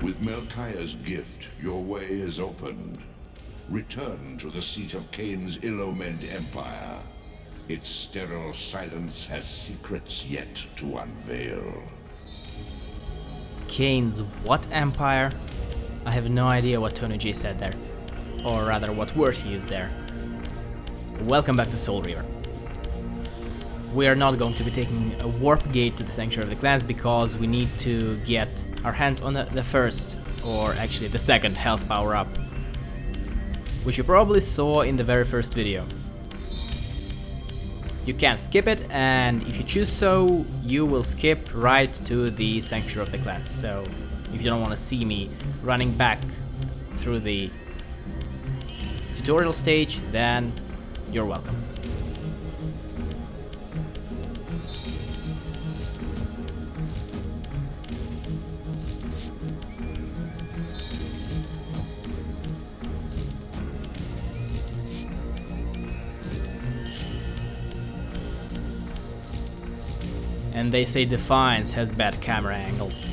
With Melchiah's gift, your way is opened. Return to the seat of Kain's ill-omened empire. Its sterile silence has secrets yet to unveil. Kain's what empire? I have no idea what Tony J said there. Or rather, what word he used there. Welcome back to Soul Reaver. We are not going to be taking a warp gate to the Sanctuary of the Clans because we need to get our hands on the first, or actually the second health power up, which you probably saw in the very first video. You can skip it, and if you choose so, you will skip right to the Sanctuary of the Clans. So if you don't want to see me running back through the tutorial stage, then you're welcome. And they say Defiance has bad camera angles.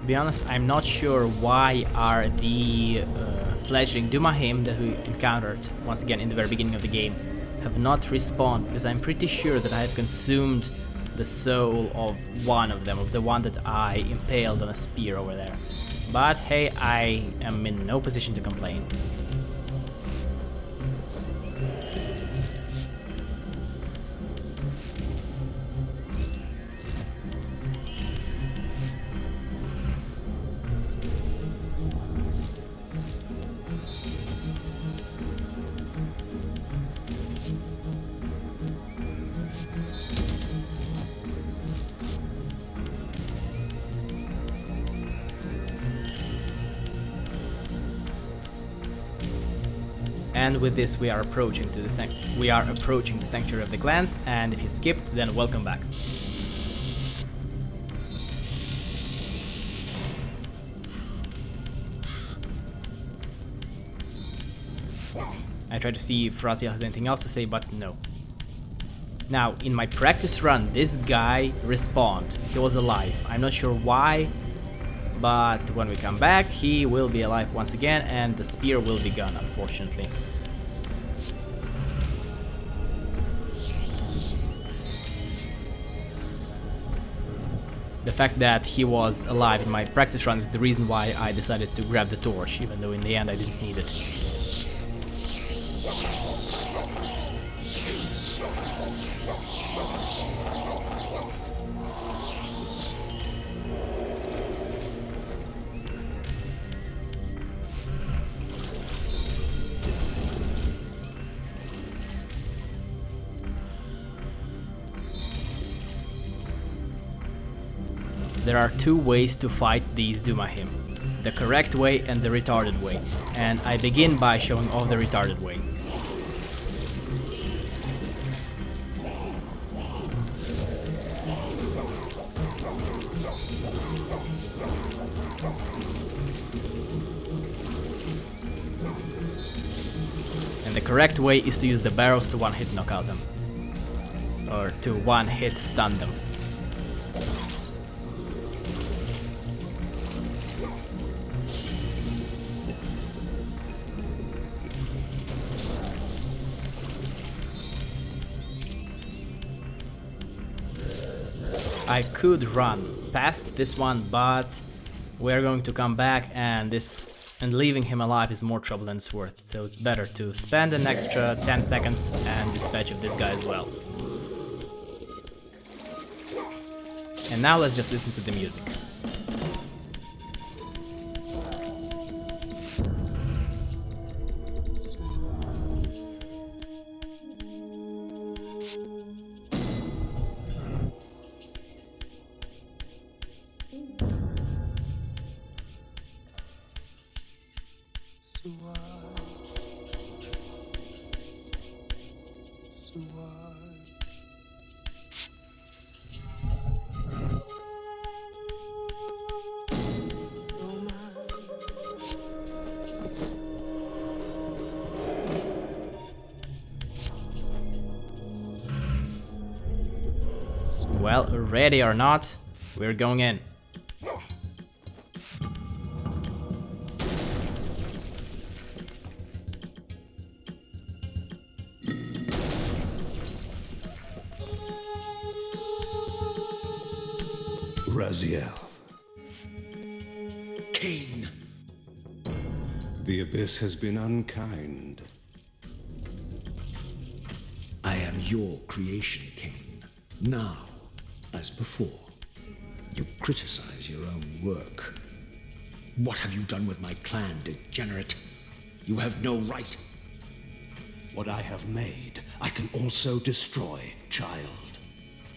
To be honest, I'm not sure why are the fledgling Dumahim that we encountered once again in the very beginning of the game have not respawned, because I'm pretty sure that I have consumed the soul of one of them, of the one that I impaled on a spear over there. But hey, I am in no position to complain. And with this we are approaching the Sanctuary of the Clans, and if you skipped, then welcome back. I tried to see if Raziel has anything else to say, but no. Now, in my practice run, this guy respawned. He was alive. I'm not sure why, but when we come back, he will be alive once again, and the spear will be gone, unfortunately. The fact that he was alive in my practice run is the reason why I decided to grab the torch, even though in the end I didn't need it. There are two ways to fight these Dumahim, the correct way and the retarded way, and I begin by showing off the retarded way. And the correct way is to use the barrels to one-hit knock out them, or to one-hit stun them. I could run past this one, but we're going to come back, and leaving him alive is more trouble than it's worth, so it's better to spend an extra 10 seconds and dispatch of this guy as well. And now let's just listen to the music. Well, ready or not, we're going in. Raziel. Kain. The Abyss has been unkind. I am your creation, Kain. Now, as before, you criticize your own work. What have you done with my clan, degenerate? You have no right. What I have made, I can also destroy, child.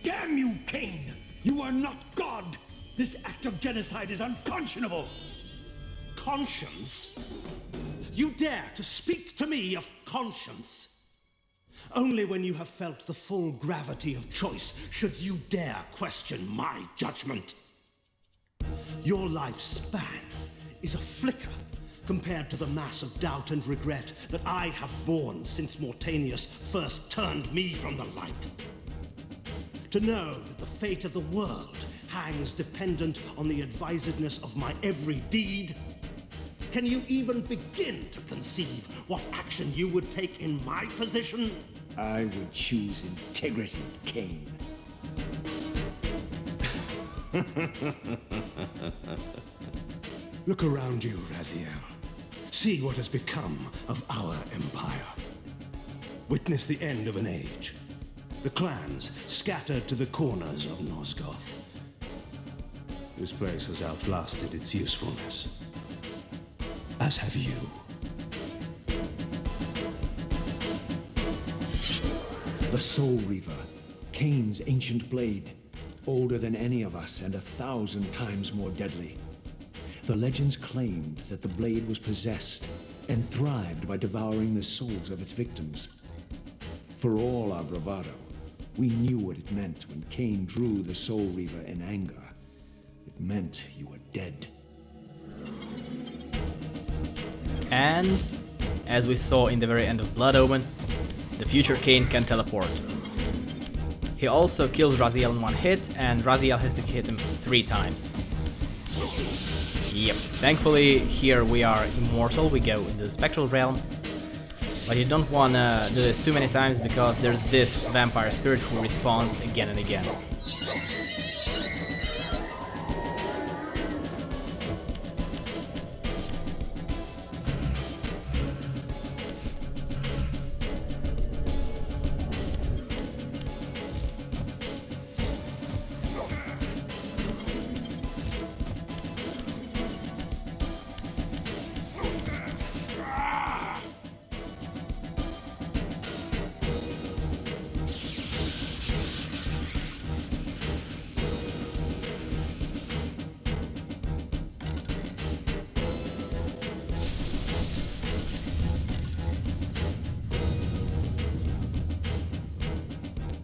Damn you, Kain! You are not God! This act of genocide is unconscionable! Conscience? You dare to speak to me of conscience? Only when you have felt the full gravity of choice should you dare question my judgment. Your life's span is a flicker compared to the mass of doubt and regret that I have borne since Mortanius first turned me from the light. To know that the fate of the world hangs dependent on the advisedness of my every deed? Can you even begin to conceive what action you would take in my position? I would choose integrity, Kain. Look around you, Raziel. See what has become of our empire. Witness the end of an age. The clans scattered to the corners of Nosgoth. This place has outlasted its usefulness. As have you. The Soul Reaver, Kain's ancient blade, older than any of us and 1,000 times more deadly. The legends claimed that the blade was possessed and thrived by devouring the souls of its victims. For all our bravado, we knew what it meant when Kain drew the Soul Reaver in anger. It meant you were dead. And, as we saw in the very end of Blood Omen, the future Kain can teleport. He also kills Raziel in one hit, and Raziel has to hit him 3 times. Yep, thankfully here we are immortal, we go into the Spectral Realm. But you don't wanna do this too many times because there's this vampire spirit who respawns again and again.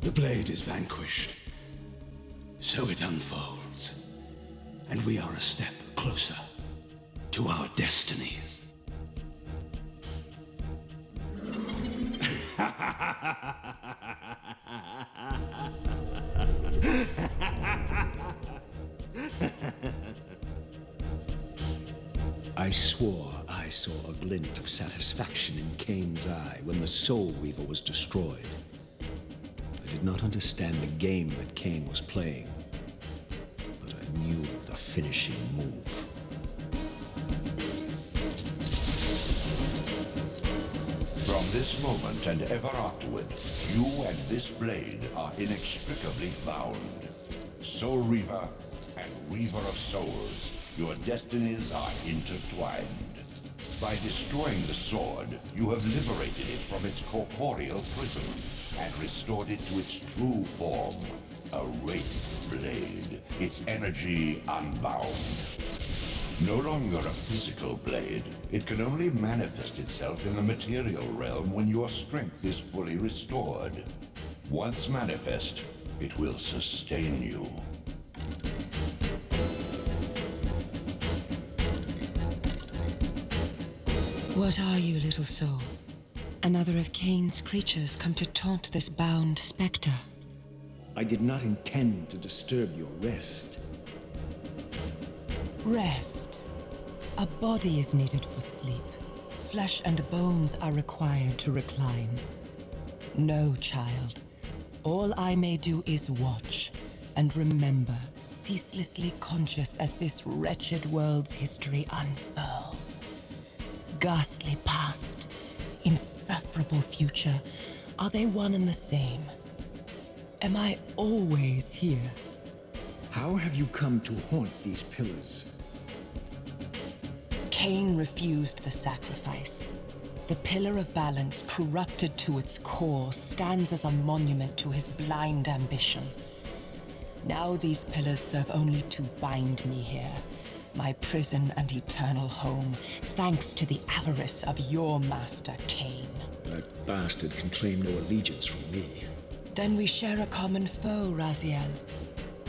The blade is vanquished. So it unfolds. And we are a step closer to our destinies. I swore I saw a glint of satisfaction in Kain's eye when the Soul Reaver was destroyed. I did not understand the game that Kain was playing, but I knew the finishing move. From this moment and ever afterward, you and this blade are inextricably bound. Soul Reaver and Reaver of Souls, your destinies are intertwined. By destroying the sword, you have liberated it from its corporeal prison and restored it to its true form, a wraith blade, its energy unbound. No longer a physical blade, it can only manifest itself in the material realm when your strength is fully restored. Once manifest, it will sustain you. What are you, little soul? Another of Kain's creatures come to taunt this bound specter. I did not intend to disturb your rest. Rest. A body is needed for sleep. Flesh and bones are required to recline. No, child. All I may do is watch and remember, ceaselessly conscious as this wretched world's history unfurls. Ghastly past, insufferable future, are they one and the same? Am I always here? How have you come to haunt these pillars? Kain refused the sacrifice. The Pillar of Balance, corrupted to its core, stands as a monument to his blind ambition. Now these pillars serve only to bind me here, my prison and eternal home, thanks to the avarice of your master, Kain. That bastard can claim no allegiance from me. Then we share a common foe, Raziel.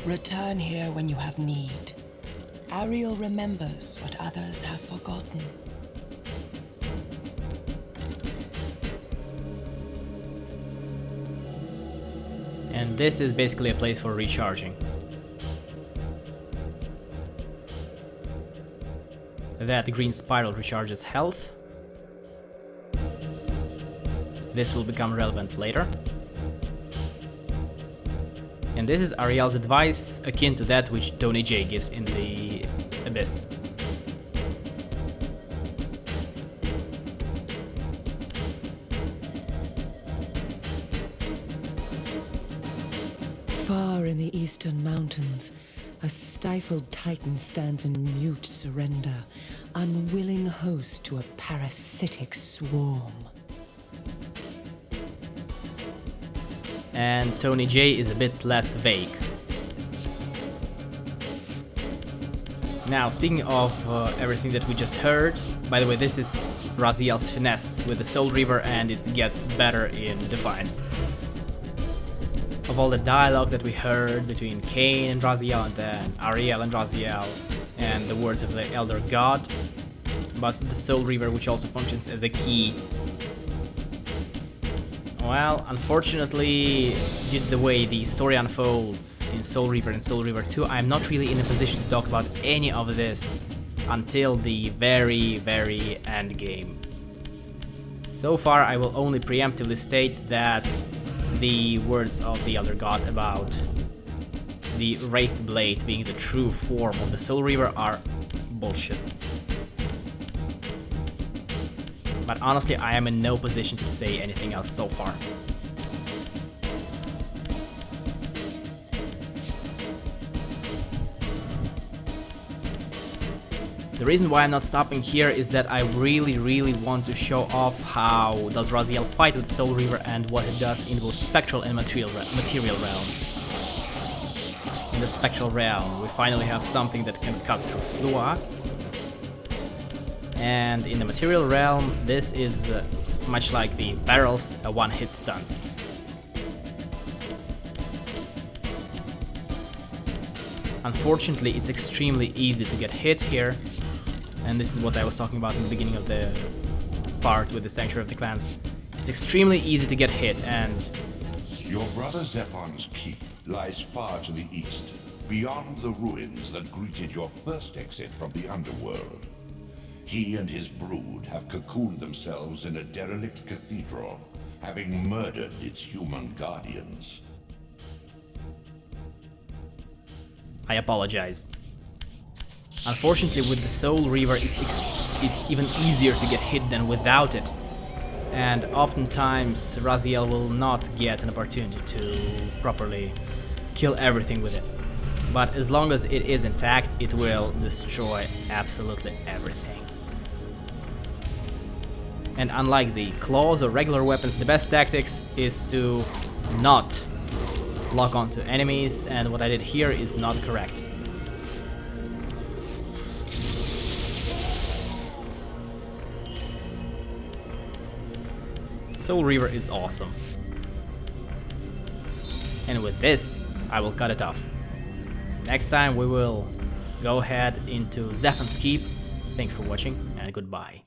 Return here when you have need. Ariel remembers what others have forgotten. And this is basically a place for recharging. That green spiral recharges health. This will become relevant later. And this is Ariel's advice, akin to that which Tony J gives in the Abyss. Far in the eastern mountains, a stifled titan stands in mute surrender, unwilling host to a parasitic swarm. And Tony J is a bit less vague. Now, speaking of everything that we just heard, by the way, this is Raziel's finesse with the Soul Reaver, and it gets better in Defiance. Of all the dialogue that we heard between Kain and Raziel, and then Ariel and Raziel, and the words of the Elder God, but the Soul Reaver, which also functions as a key. Well, unfortunately, due to the way the story unfolds in Soul Reaver and Soul Reaver 2, I'm not really in a position to talk about any of this until the very, very end game. So far, I will only preemptively state that the words of the Elder God about the Wraith Blade being the true form of the Soul Reaver are bullshit. But honestly, I am in no position to say anything else so far. The reason why I'm not stopping here is that I really want to show off how does Raziel fight with Soul Reaver and what it does in both spectral and material realms. In the spectral realm, we finally have something that can cut through Slua. And in the material realm, this is much like the barrels, a one-hit stun. Unfortunately, it's extremely easy to get hit here, and this is what I was talking about in the beginning of the part with the Sanctuary of the Clans. It's extremely easy to get hit, and Your brother Zephon's keep lies far to the east, beyond the ruins that greeted your first exit from the underworld. He and his brood have cocooned themselves in a derelict cathedral, having murdered its human guardians. I apologize. Unfortunately, with the Soul Reaver, it's even easier to get hit than without it. And oftentimes, Raziel will not get an opportunity to properly kill everything with it. But as long as it is intact, it will destroy absolutely everything. And unlike the claws or regular weapons, the best tactics is to not lock onto enemies, and what I did here is not correct. Soul Reaver is awesome. And with this, I will cut it off. Next time we will go ahead into Zephon's Keep. Thanks for watching, and goodbye.